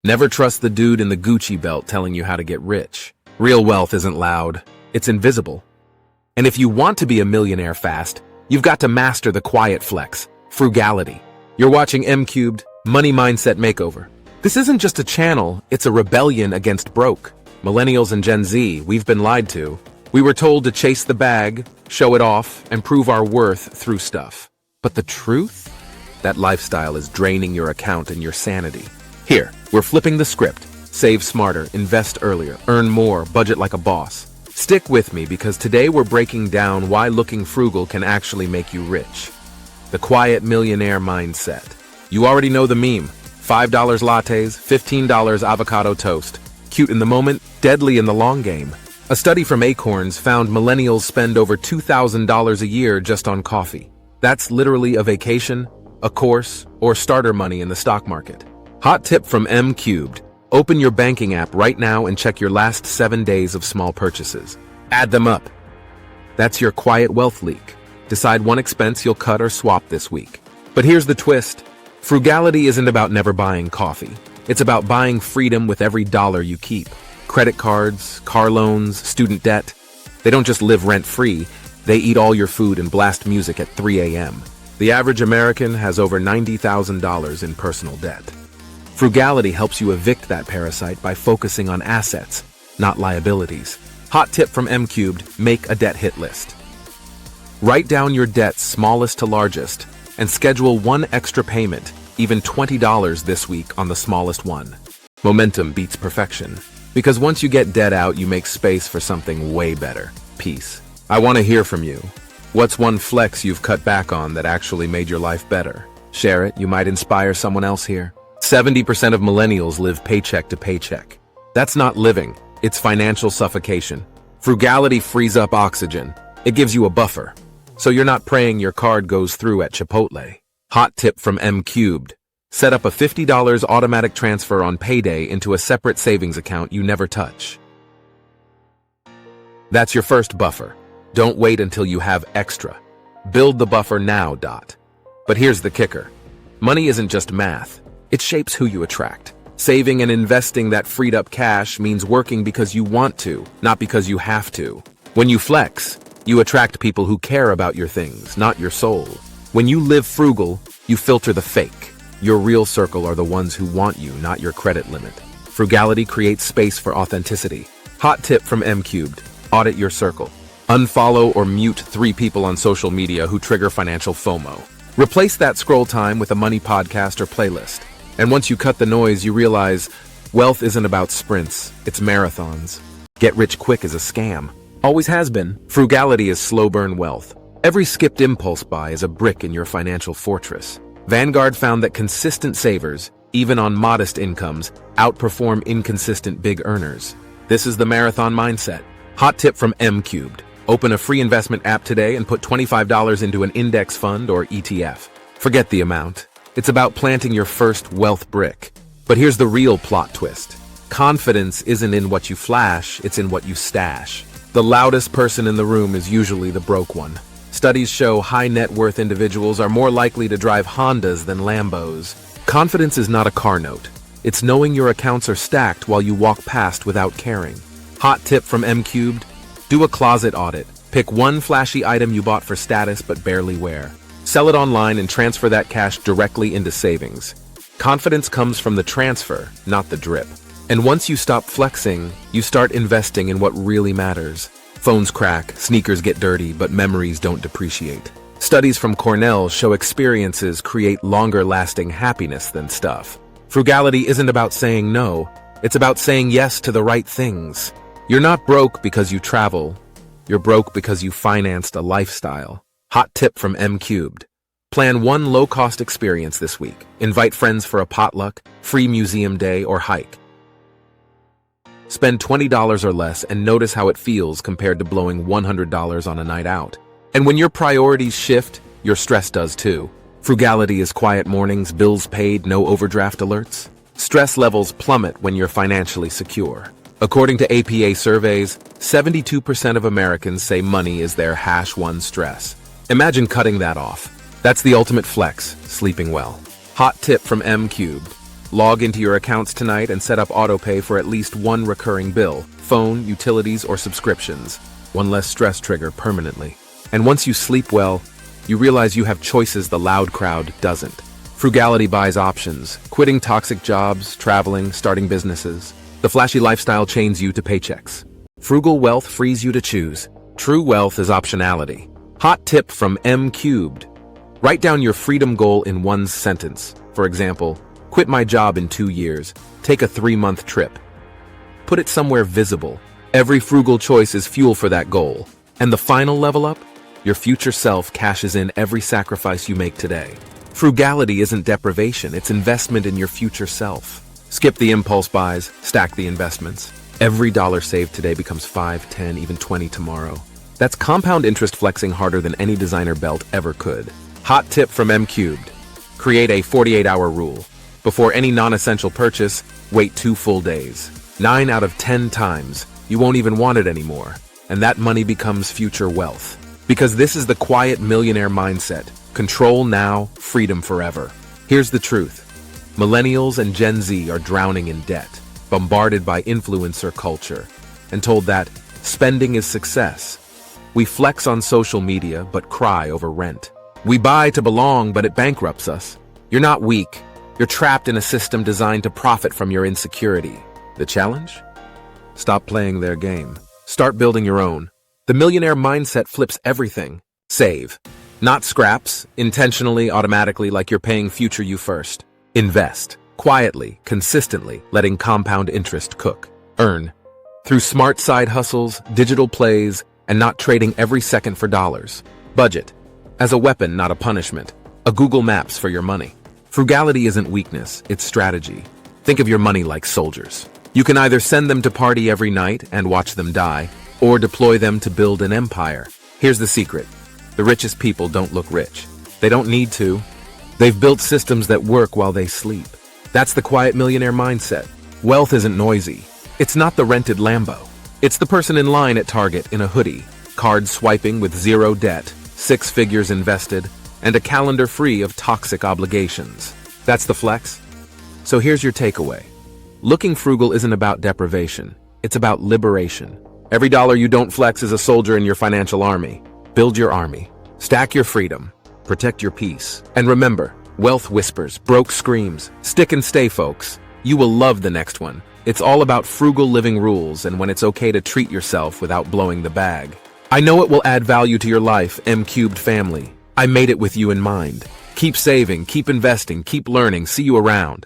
Never trust the dude in the Gucci belt telling you how to get rich. Real wealth isn't loud, it's invisible. And if you want to be a millionaire fast, you've got to master the quiet flex, frugality. You're watching MCubed Money Mindset Makeover. This isn't just a channel, it's a rebellion against broke. Millennials and Gen Z, we've been lied to. We were told to chase the bag, show it off, and prove our worth through stuff. But the truth? That lifestyle is draining your account and your sanity. Here, we're flipping the script. Save smarter, invest earlier, earn more, budget like a boss. Stick with me because today we're breaking down why looking frugal can actually make you rich. The Quiet Millionaire Mindset. You already know the meme. $5 lattes, $15 avocado toast. Cute in the moment, deadly in the long game. A study from Acorns found millennials spend over $2,000 a year just on coffee. That's literally a vacation, a course, or starter money in the stock market. Hot tip from MCubed. Open your banking app right now and check your last 7 days of small purchases. Add them up. That's your quiet wealth leak. Decide one expense you'll cut or swap this week. But here's the twist. Frugality isn't about never buying coffee. It's about buying freedom with every dollar you keep. Credit cards, car loans, student debt. They don't just live rent-free. They eat all your food and blast music at 3 a.m. The average American has over $90,000 in personal debt. Frugality helps you evict that parasite by focusing on assets, not liabilities. Hot tip from MCubed, make a debt hit list. Write down your debts smallest to largest and schedule one extra payment, even $20 this week on the smallest one. Momentum beats perfection. Because once you get debt out, you make space for something way better. Peace. I want to hear from you. What's one flex you've cut back on that actually made your life better? Share it, you might inspire someone else here. 70% of millennials live paycheck to paycheck. That's not living, it's financial suffocation. Frugality frees up oxygen. It gives you a buffer, so you're not praying your card goes through at Chipotle. Hot tip from MCubed. Set up a $50 automatic transfer on payday into a separate savings account you never touch. That's your first buffer. Don't wait until you have extra. Build the buffer now. But here's the kicker. Money isn't just math. It shapes who you attract. Saving and investing that freed up cash means working because you want to, not because you have to. When you flex, you attract people who care about your things, not your soul. When you live frugal, you filter the fake. Your real circle are the ones who want you, not your credit limit. Frugality creates space for authenticity. Hot tip from MCubed. Audit your circle. Unfollow or mute 3 people on social media who trigger financial FOMO. Replace that scroll time with a money podcast or playlist. And once you cut the noise, you realize wealth isn't about sprints, it's marathons. Get rich quick is a scam. Always has been. Frugality is slow burn wealth. Every skipped impulse buy is a brick in your financial fortress. Vanguard found that consistent savers, even on modest incomes, outperform inconsistent big earners. This is the marathon mindset. Hot tip from MCubed. Open a free investment app today and put $25 into an index fund or ETF. Forget the amount. It's about planting your first wealth brick. But here's the real plot twist. Confidence isn't in what you flash, it's in what you stash. The loudest person in the room is usually the broke one. Studies show high net worth individuals are more likely to drive Hondas than Lambos. Confidence is not a car note. It's knowing your accounts are stacked while you walk past without caring. Hot tip from MCubed. Do a closet audit. Pick one flashy item you bought for status but barely wear. Sell it online and transfer that cash directly into savings. Confidence comes from the transfer, not the drip. And once you stop flexing, you start investing in what really matters. Phones crack, sneakers get dirty, but memories don't depreciate. Studies from Cornell show experiences create longer-lasting happiness than stuff. Frugality isn't about saying no, it's about saying yes to the right things. You're not broke because you travel. You're broke because you financed a lifestyle. Hot tip from MCubed. Plan one low-cost experience this week. Invite friends for a potluck, free museum day, or hike. Spend $20 or less and notice how it feels compared to blowing $100 on a night out. And when your priorities shift, your stress does too. Frugality is quiet mornings, bills paid, no overdraft alerts. Stress levels plummet when you're financially secure. According to APA surveys, 72% of Americans say money is their #1 stress. Imagine cutting that off. That's the ultimate flex, sleeping well. Hot tip from MCubed. Log into your accounts tonight and set up autopay for at least one recurring bill, phone, utilities, or subscriptions. One less stress trigger permanently. And once you sleep well, you realize you have choices the loud crowd doesn't. Frugality buys options, quitting toxic jobs, traveling, starting businesses. The flashy lifestyle chains you to paychecks. Frugal wealth frees you to choose. True wealth is optionality. Hot tip from MCubed. Write down your freedom goal in one sentence. For example, quit my job in 2 years. Take a 3-month trip. Put it somewhere visible. Every frugal choice is fuel for that goal. And the final level up? Your future self cashes in every sacrifice you make today. Frugality isn't deprivation, it's investment in your future self. Skip the impulse buys, stack the investments. Every dollar saved today becomes 5, 10, even 20 tomorrow. That's compound interest flexing harder than any designer belt ever could. Hot tip from MCubed. Create a 48-hour rule. Before any non-essential purchase, wait 2 full days. 9 out of 10 times, you won't even want it anymore. And that money becomes future wealth. Because this is the Quiet Millionaire Mindset. Control now, freedom forever. Here's the truth. Millennials and Gen Z are drowning in debt, bombarded by influencer culture, and told that spending is success. We flex on social media, but cry over rent. We buy to belong, but it bankrupts us. You're not weak. You're trapped in a system designed to profit from your insecurity. The challenge? Stop playing their game. Start building your own. The millionaire mindset flips everything. Save. Not scraps, intentionally, automatically, like you're paying future you first. Invest. Quietly, consistently, letting compound interest cook. Earn. Through smart side hustles, digital plays, and not trading every second for dollars. Budget. As a weapon, not a punishment. A Google Maps for your money. Frugality isn't weakness, it's strategy. Think of your money like soldiers. You can either send them to party every night and watch them die, or deploy them to build an empire. Here's the secret. The richest people don't look rich. They don't need to. They've built systems that work while they sleep. That's the Quiet Millionaire Mindset. Wealth isn't noisy. It's not the rented Lambo. It's the person in line at Target in a hoodie, card swiping with 0 debt, 6 figures invested, and a calendar free of toxic obligations. That's the flex. So here's your takeaway. Looking frugal isn't about deprivation. It's about liberation. Every dollar you don't flex is a soldier in your financial army. Build your army. Stack your freedom. Protect your peace. And remember, wealth whispers, broke screams. Stick and stay, folks. You will love the next one. It's all about frugal living rules and when it's okay to treat yourself without blowing the bag. I know it will add value to your life, MCubed family. I made it with you in mind. Keep saving, keep investing, keep learning. See you around.